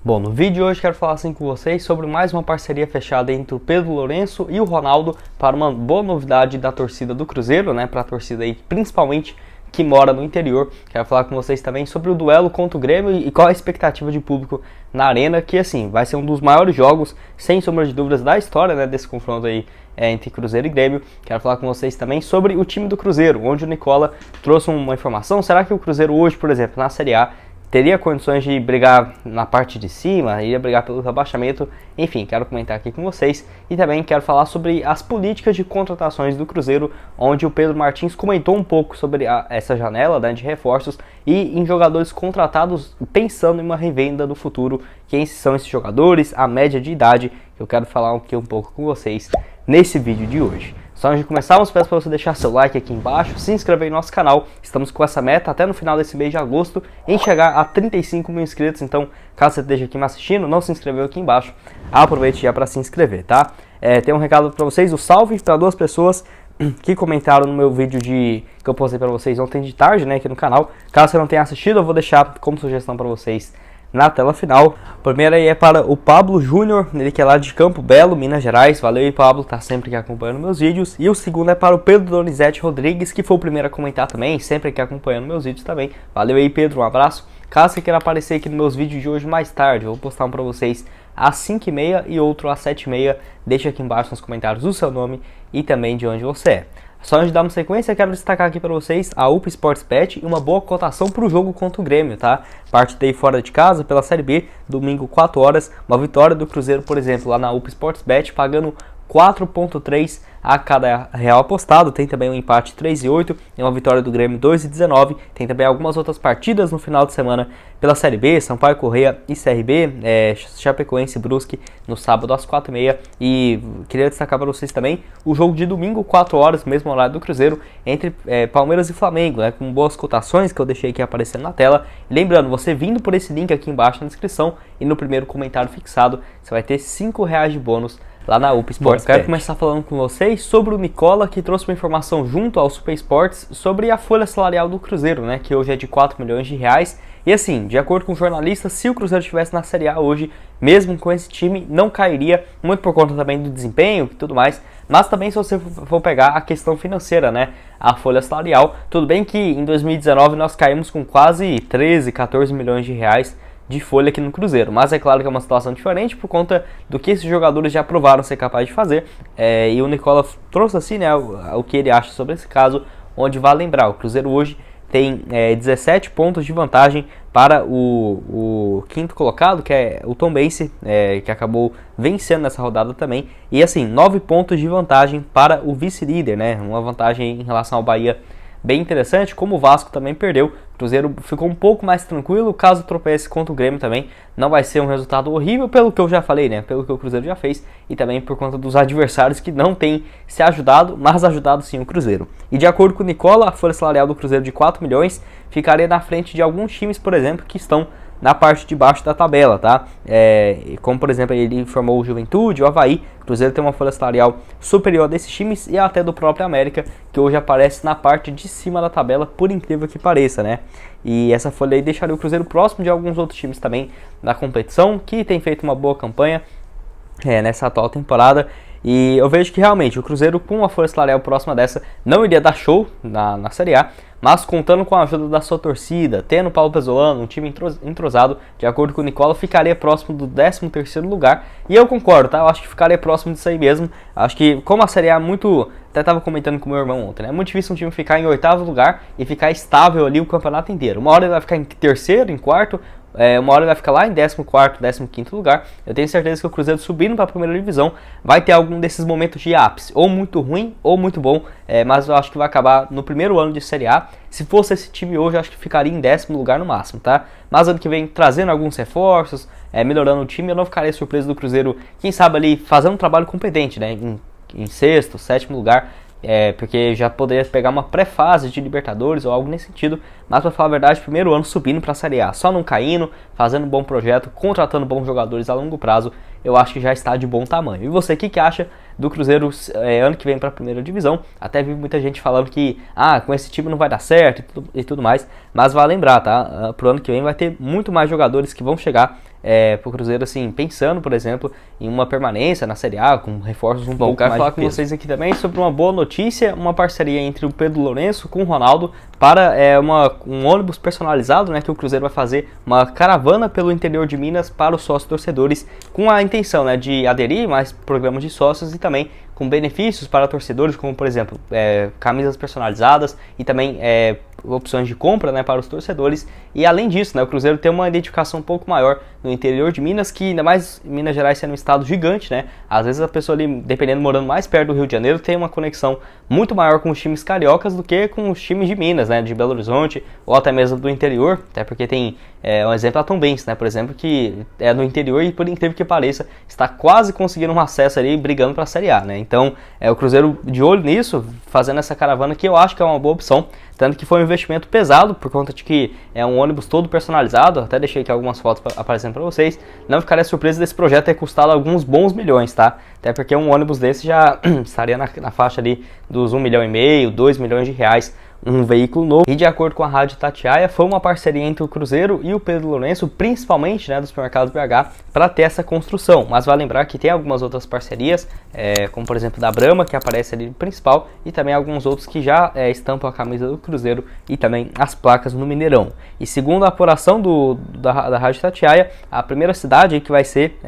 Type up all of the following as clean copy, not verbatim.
Bom, no vídeo de hoje quero falar assim com vocês sobre mais uma parceria fechada entre o Pedro Lourenço e o Ronaldo para uma boa novidade da torcida do Cruzeiro, né, para a torcida aí principalmente que mora no interior. Quero falar com vocês também sobre o duelo contra o Grêmio e qual a expectativa de público na Arena, que assim, vai ser um dos maiores jogos, sem sombra de dúvidas, da história, né, desse confronto aí entre Cruzeiro e Grêmio. Quero falar com vocês também sobre o time do Cruzeiro, onde o Nicola trouxe uma informação. Será que o Cruzeiro hoje, por exemplo, na Série A, teria condições de brigar na parte de cima, iria brigar pelo rebaixamento? Enfim, quero comentar aqui com vocês e também quero falar sobre as políticas de contratações do Cruzeiro, onde o Pedro Martins comentou um pouco sobre essa janela, né, de reforços e em jogadores contratados pensando em uma revenda no futuro. Quem são esses jogadores, a média de idade, que eu quero falar aqui um pouco com vocês nesse vídeo de hoje. Só antes de começarmos, peço para você deixar seu like aqui embaixo, se inscrever no nosso canal. Estamos com essa meta até no final desse mês de agosto em chegar a 35 mil inscritos. Então, caso você esteja aqui me assistindo, não se inscreveu aqui embaixo, aproveite já para se inscrever, tá? Tem um recado para vocês, o salve para duas pessoas que comentaram no meu vídeo que eu postei para vocês ontem de tarde, né, aqui no canal. Caso você não tenha assistido, eu vou deixar como sugestão para vocês na tela final. A primeira aí é para o Pablo Júnior, ele que é lá de Campo Belo, Minas Gerais. Valeu aí, Pablo, tá sempre aqui acompanhando meus vídeos. E o segundo é para o Pedro Donizete Rodrigues, que foi o primeiro a comentar também, sempre aqui acompanhando meus vídeos também. Valeu aí, Pedro, um abraço. Caso você queira aparecer aqui nos meus vídeos de hoje mais tarde, eu vou postar um para vocês às 5h30 e outro às 7h30. Deixa aqui embaixo nos comentários o seu nome e também de onde você é. Só antes de dar uma sequência, quero destacar aqui para vocês a UP Sports Bet e uma boa cotação para o jogo contra o Grêmio, tá? Partida fora de casa pela Série B, domingo 4 horas, uma vitória do Cruzeiro, por exemplo, lá na UP Sports Bet, pagando 4,3 a cada real apostado. Tem também um empate 3,8 e uma vitória do Grêmio 2,19. Tem também algumas outras partidas no final de semana pela Série B, Sampaio Corrêa e CRB, Chapecoense e Brusque no sábado às 4h30. E queria destacar para vocês também o jogo de domingo, 4 horas, mesmo horário do Cruzeiro, entre Palmeiras e Flamengo, né, com boas cotações que eu deixei aqui aparecendo na tela. E lembrando, você vindo por esse link aqui embaixo na descrição e no primeiro comentário fixado, você vai ter R$5 de bônus lá na UP Sports. Quero começar falando com vocês sobre o Nicola, que trouxe uma informação junto ao Super Sports sobre a folha salarial do Cruzeiro, né, que hoje é de R$4 milhões. E assim, de acordo com o jornalista, se o Cruzeiro estivesse na Série A hoje, mesmo com esse time, não cairia, muito por conta também do desempenho e tudo mais, mas também se você for pegar a questão financeira, né, a folha salarial. Tudo bem que em 2019 nós caímos com quase 13, 14 milhões de reais de folha aqui no Cruzeiro, mas é claro que é uma situação diferente por conta do que esses jogadores já provaram ser capazes de fazer, e o Nicola trouxe assim, né, o que ele acha sobre esse caso, onde vale lembrar, o Cruzeiro hoje tem 17 pontos de vantagem para o quinto colocado, que é o Tombense, que acabou vencendo nessa rodada também, e assim, 9 pontos de vantagem para o vice-líder, né, uma vantagem em relação ao Bahia bem interessante. Como o Vasco também perdeu, o Cruzeiro ficou um pouco mais tranquilo. Caso tropece contra o Grêmio também, não vai ser um resultado horrível, pelo que eu já falei, né? Pelo que o Cruzeiro já fez, e também por conta dos adversários que não têm se ajudado, mas ajudado sim o Cruzeiro. E de acordo com o Nicola, a folha salarial do Cruzeiro de 4 milhões ficaria na frente de alguns times, por exemplo, que estão na parte de baixo da tabela, tá? Como por exemplo, ele informou o Juventude, o Avaí. O Cruzeiro tem uma folha salarial superior desses times e até do próprio América, que hoje aparece na parte de cima da tabela, por incrível que pareça, né? E essa folha aí deixaria o Cruzeiro próximo de alguns outros times também da competição, que tem feito uma boa campanha nessa atual temporada. E eu vejo que realmente o Cruzeiro, com uma folha salarial próxima dessa, não iria dar show na Série A, mas contando com a ajuda da sua torcida, tendo o Paulo Pesolano, um time entrosado, de acordo com o Nicola, ficaria próximo do 13º lugar. E eu concordo, tá? Eu acho que ficaria próximo disso aí mesmo. Acho que, como a Série A é muito... Até estava comentando com meu irmão ontem, né? É muito difícil um time ficar em 8º lugar e ficar estável ali o campeonato inteiro. Uma hora ele vai ficar em terceiro, em quarto, uma hora ele vai ficar lá em 14º, 15º lugar. Eu tenho certeza que o Cruzeiro subindo para a primeira divisão vai ter algum desses momentos de ápice, ou muito ruim ou muito bom, mas eu acho que vai acabar no primeiro ano de Série A. Se fosse esse time hoje, eu acho que ficaria em 10º lugar no máximo, tá? Mas ano que vem, trazendo alguns reforços, melhorando o time, eu não ficaria surpreso do Cruzeiro, quem sabe ali, fazendo um trabalho competente, né? Em 6º, 7º lugar, porque já poderia pegar uma pré-fase de Libertadores ou algo nesse sentido, mas para falar a verdade, primeiro ano subindo para a Série A, só não caindo, fazendo um bom projeto, contratando bons jogadores a longo prazo, eu acho que já está de bom tamanho. E você, o que acha do Cruzeiro ano que vem para a primeira divisão? Até vi muita gente falando que com esse time não vai dar certo e tudo mais, mas vale lembrar, tá? Pro ano que vem vai ter muito mais jogadores que vão chegar pro Cruzeiro, assim, pensando, por exemplo, em uma permanência na Série A, com reforços um pouco mais. Quero falar com vocês aqui também sobre uma boa notícia, uma parceria entre o Pedro Lourenço com o Ronaldo para um ônibus personalizado, né, que o Cruzeiro vai fazer uma caravana pelo interior de Minas para os sócios torcedores, com a intenção, né, de aderir mais programas de sócios e também com benefícios para torcedores, como por exemplo, camisas personalizadas e também opções de compra, né, para os torcedores. E além disso, né, o Cruzeiro tem uma identificação um pouco maior no interior de Minas, que ainda mais Minas Gerais sendo um estado gigante, né, às vezes a pessoa ali, dependendo, morando mais perto do Rio de Janeiro, tem uma conexão muito maior com os times cariocas do que com os times de Minas, né, de Belo Horizonte ou até mesmo do interior, até porque tem um exemplo a Tombense, né, por exemplo, que é no interior e, por incrível que pareça, está quase conseguindo um acesso ali, brigando para a Série A, né. Então, o Cruzeiro de olho nisso, fazendo essa caravana, que eu acho que é uma boa opção, tanto que foi um investimento pesado, por conta de que é um ônibus todo personalizado. Até deixei aqui algumas fotos aparecendo para vocês. Não ficaria surpreso desse projeto ter custado alguns bons milhões, tá? Até porque um ônibus desse já estaria na faixa ali dos 1,5 milhão, 2 milhões de reais, um veículo novo. E de acordo com a Rádio Itatiaia, foi uma parceria entre o Cruzeiro e o Pedro Lourenço, principalmente, né, do Supermercado BH, para ter essa construção. Mas vale lembrar que tem algumas outras parcerias, como por exemplo da Brahma, que aparece ali no principal, e também alguns outros que já estampam a camisa do Cruzeiro e também as placas no Mineirão. E segundo a apuração da Rádio Itatiaia, a primeira cidade aí que vai ser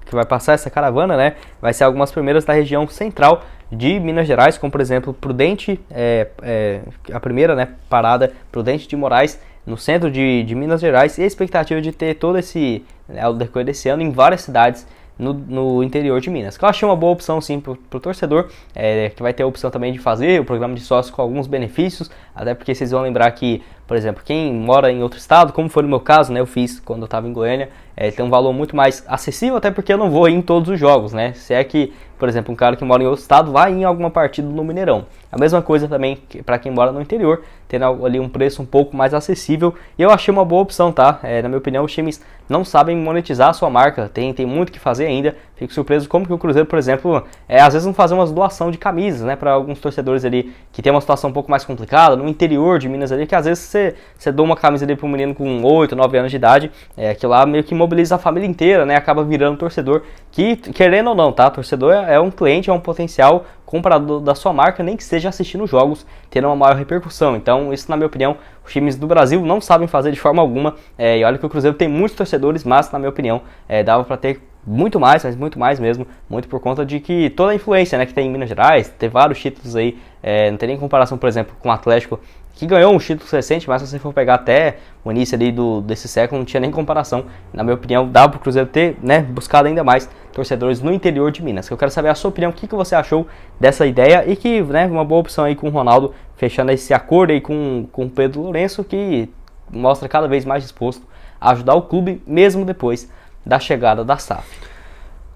que vai passar essa caravana, né, vai ser algumas primeiras da região central de Minas Gerais, como por exemplo Prudente, a primeira, né, parada, Prudente de Moraes, no centro de Minas Gerais, e a expectativa de ter todo esse, ao decorrer desse ano, em várias cidades no interior de Minas, que eu achei uma boa opção sim para o torcedor, que vai ter a opção também de fazer o programa de sócio com alguns benefícios, até porque vocês vão lembrar que, por exemplo, quem mora em outro estado, como foi no meu caso, né, eu fiz quando eu estava em Goiânia, tem um valor muito mais acessível, até porque eu não vou ir em todos os jogos, né, se é que, por exemplo, um cara que mora em outro estado vai ir em alguma partida no Mineirão. A mesma coisa também para quem mora no interior, tendo ali um preço um pouco mais acessível, e eu achei uma boa opção, tá? Na minha opinião, os times não sabem monetizar a sua marca, tem muito que fazer ainda. Fico surpreso como que o Cruzeiro, por exemplo, às vezes não fazer umas doação de camisas, né, para alguns torcedores ali que tem uma situação um pouco mais complicada, no interior de Minas ali, que às vezes você doa uma camisa ali para um menino com 8, 9 anos de idade, que lá meio que mobiliza a família inteira, né, acaba virando torcedor, que querendo ou não, tá, torcedor é um cliente, é um potencial comprador da sua marca, nem que seja assistindo jogos, tendo uma maior repercussão. Então isso, na minha opinião, os times do Brasil não sabem fazer de forma alguma, e olha que o Cruzeiro tem muitos torcedores, mas na minha opinião dava para ter muito mais, mas muito mais mesmo, muito por conta de que toda a influência, né, que tem em Minas Gerais, ter vários títulos aí, não tem nem comparação, por exemplo, com o Atlético, que ganhou um título recente, mas se você for pegar até o início ali desse século, não tinha nem comparação. Na minha opinião, dá para o Cruzeiro ter, né, buscado ainda mais torcedores no interior de Minas. Eu quero saber a sua opinião, o que você achou dessa ideia, e que, né, uma boa opção aí com o Ronaldo, fechando esse acordo aí com o Pedro Lourenço, que mostra cada vez mais disposto a ajudar o clube, mesmo depois da chegada da SAF.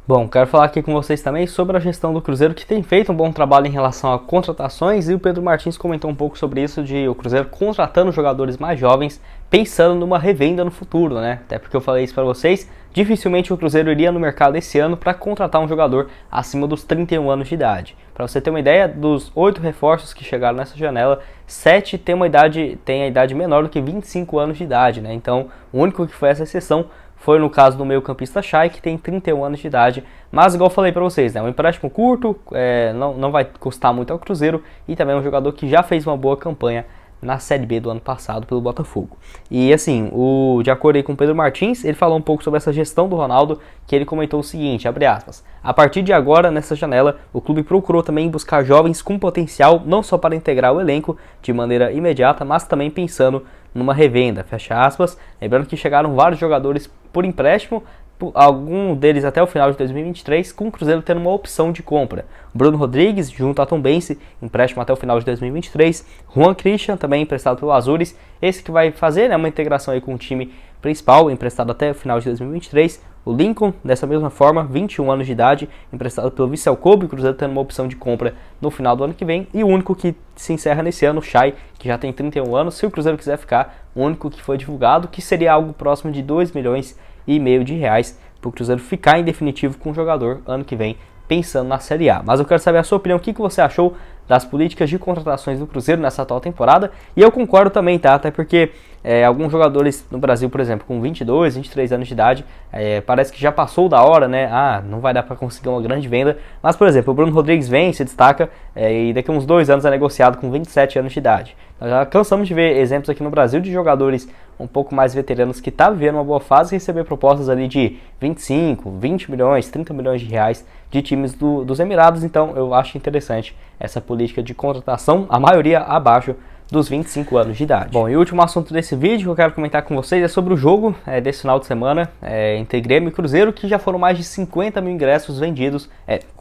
Bom, quero falar aqui com vocês também sobre a gestão do Cruzeiro, que tem feito um bom trabalho em relação a contratações, e o Pedro Martins comentou um pouco sobre isso, de o Cruzeiro contratando jogadores mais jovens, pensando numa revenda no futuro, né? Até porque eu falei isso para vocês, dificilmente o Cruzeiro iria no mercado esse ano para contratar um jogador acima dos 31 anos de idade. Para você ter uma ideia, dos 8 reforços que chegaram nessa janela, 7 têm a idade menor do que 25 anos de idade, né? Então, o único que foi essa exceção foi no caso do meio-campista Chay, que tem 31 anos de idade, mas igual eu falei para vocês, né, um empréstimo curto, não vai custar muito ao Cruzeiro, e também é um jogador que já fez uma boa campanha na Série B do ano passado pelo Botafogo. E assim, de acordo aí com o Pedro Martins, ele falou um pouco sobre essa gestão do Ronaldo, que ele comentou o seguinte, abre aspas, a partir de agora, nessa janela, o clube procurou também buscar jovens com potencial, não só para integrar o elenco de maneira imediata, mas também pensando numa revenda, fecha aspas, lembrando que chegaram vários jogadores por empréstimo, algum deles até o final de 2023, com o Cruzeiro tendo uma opção de compra. Bruno Rodrigues, junto a Tombense, empréstimo até o final de 2023. Juan Christian, também emprestado pelo Azures, esse que vai fazer, né, uma integração aí com o time principal, emprestado até o final de 2023. O Lincoln, dessa mesma forma, 21 anos de idade, emprestado pelo Vissel Kobe, o Cruzeiro tendo uma opção de compra no final do ano que vem. E o único que se encerra nesse ano, o Chay, que já tem 31 anos, se o Cruzeiro quiser ficar, o único que foi divulgado, que seria algo próximo de 2,5 milhões de reais para o Cruzeiro ficar em definitivo com o jogador ano que vem, pensando na Série A. Mas eu quero saber a sua opinião, o que você achou das políticas de contratações do Cruzeiro nessa atual temporada, e eu concordo também, tá? Até porque alguns jogadores no Brasil, por exemplo, com 22, 23 anos de idade, parece que já passou da hora, né? Não vai dar para conseguir uma grande venda, mas, por exemplo, o Bruno Rodrigues vem, se destaca, e daqui a uns 2 anos é negociado com 27 anos de idade. Nós já cansamos de ver exemplos aqui no Brasil de jogadores um pouco mais veteranos que estão vivendo uma boa fase e receber propostas ali de 25, 20 milhões, 30 milhões de reais de times dos Emirados. Então eu acho interessante essa política de contratação, a maioria abaixo dos 25 anos de idade. Bom, e o último assunto desse vídeo que eu quero comentar com vocês é sobre o jogo desse final de semana entre Grêmio e Cruzeiro, que já foram mais de 50 mil ingressos vendidos,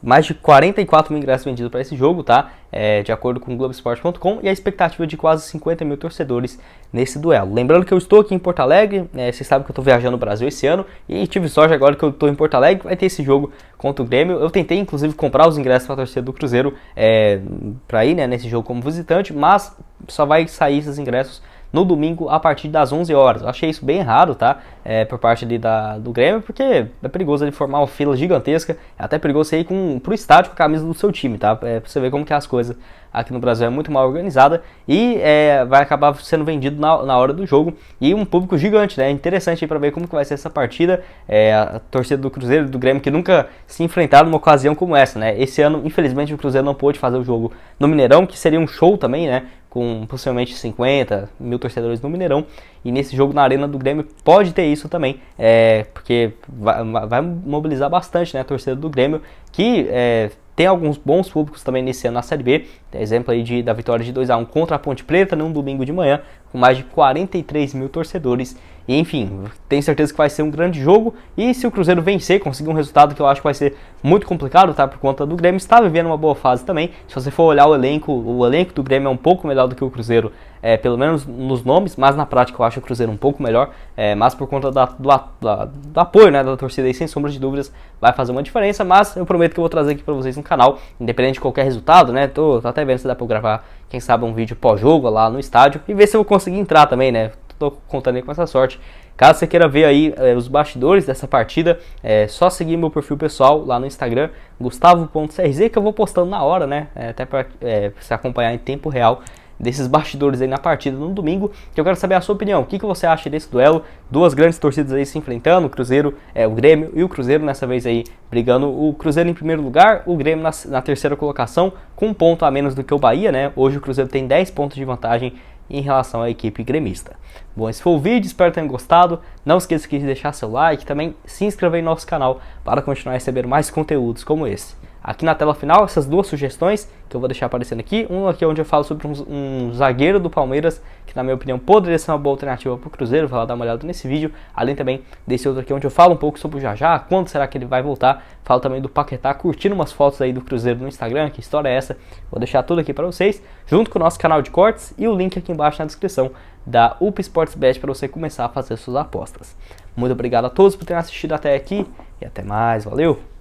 mais de 44 mil ingressos vendidos para esse jogo, tá? De acordo com o Globoesporte.com, e a expectativa de quase 50 mil torcedores nesse duelo. Lembrando que eu estou aqui em Porto Alegre, vocês sabem que eu estou viajando no Brasil esse ano, e tive sorte agora que eu estou em Porto Alegre, vai ter esse jogo contra o Grêmio. Eu tentei inclusive comprar os ingressos para a torcida do Cruzeiro para ir nesse jogo como visitante, mas só vai sair esses ingressos no domingo a partir das 11 horas. Eu achei isso bem errado, tá? Por parte ali do Grêmio, porque é perigoso ele formar uma fila gigantesca, é até perigoso você ir pro estádio com a camisa do seu time, tá? Pra você ver como que as coisas aqui no Brasil é muito mal organizada e vai acabar sendo vendido na hora do jogo, e um público gigante, né? Interessante aí pra ver como que vai ser essa partida. A torcida do Cruzeiro e do Grêmio que nunca se enfrentaram numa ocasião como essa, né? Esse ano, infelizmente, o Cruzeiro não pôde fazer o jogo no Mineirão, que seria um show também, né? Com possivelmente 50 mil torcedores no Mineirão, e nesse jogo na Arena do Grêmio pode ter isso também, porque vai mobilizar bastante, né, a torcida do Grêmio, que tem alguns bons públicos também nesse ano na Série B. Tem exemplo aí da vitória de 2-1 contra a Ponte Preta num domingo de manhã, com mais de 43 mil torcedores. E, enfim, tenho certeza que vai ser um grande jogo, e se o Cruzeiro vencer, conseguir um resultado que eu acho que vai ser muito complicado, tá? Por conta do Grêmio está vivendo uma boa fase também. Se você for olhar o elenco do Grêmio é um pouco melhor do que o Cruzeiro, pelo menos nos nomes, mas na prática eu acho o Cruzeiro um pouco melhor, mas por conta do apoio, né, da torcida aí, sem sombra de dúvidas, vai fazer uma diferença. Mas eu prometo que eu vou trazer aqui pra vocês no canal, independente de qualquer resultado, né? Tô até vendo se dá pra eu gravar, quem sabe, um vídeo pós-jogo lá no estádio, e ver se eu vou conseguir entrar também, né? Tô contando aí com essa sorte. Caso você queira ver aí os bastidores dessa partida, só seguir meu perfil pessoal lá no Instagram, gustavo.crz, que eu vou postando na hora, né? Até para você acompanhar em tempo real desses bastidores aí na partida no domingo, que eu quero saber a sua opinião. O que você acha desse duelo? Duas grandes torcidas aí se enfrentando, o Cruzeiro, o Grêmio e o Cruzeiro nessa vez aí brigando, o Cruzeiro em primeiro lugar, o Grêmio na terceira colocação, com um ponto a menos do que o Bahia, né? Hoje o Cruzeiro tem 10 pontos de vantagem em relação à equipe gremista. Bom, esse foi o vídeo, espero que tenham gostado. Não esqueça de deixar seu like, também se inscrever em nosso canal para continuar recebendo mais conteúdos como esse. Aqui na tela final, essas duas sugestões que eu vou deixar aparecendo aqui. Um aqui onde eu falo sobre um zagueiro do Palmeiras, que na minha opinião poderia ser uma boa alternativa para o Cruzeiro. Vou lá dar uma olhada nesse vídeo. Além também desse outro aqui onde eu falo um pouco sobre o Jajá, quando será que ele vai voltar. Falo também do Paquetá, curtindo umas fotos aí do Cruzeiro no Instagram. Que história é essa? Vou deixar tudo aqui para vocês, junto com o nosso canal de cortes e o link aqui embaixo na descrição da UP Sportsbet para você começar a fazer suas apostas. Muito obrigado a todos por terem assistido até aqui e até mais. Valeu!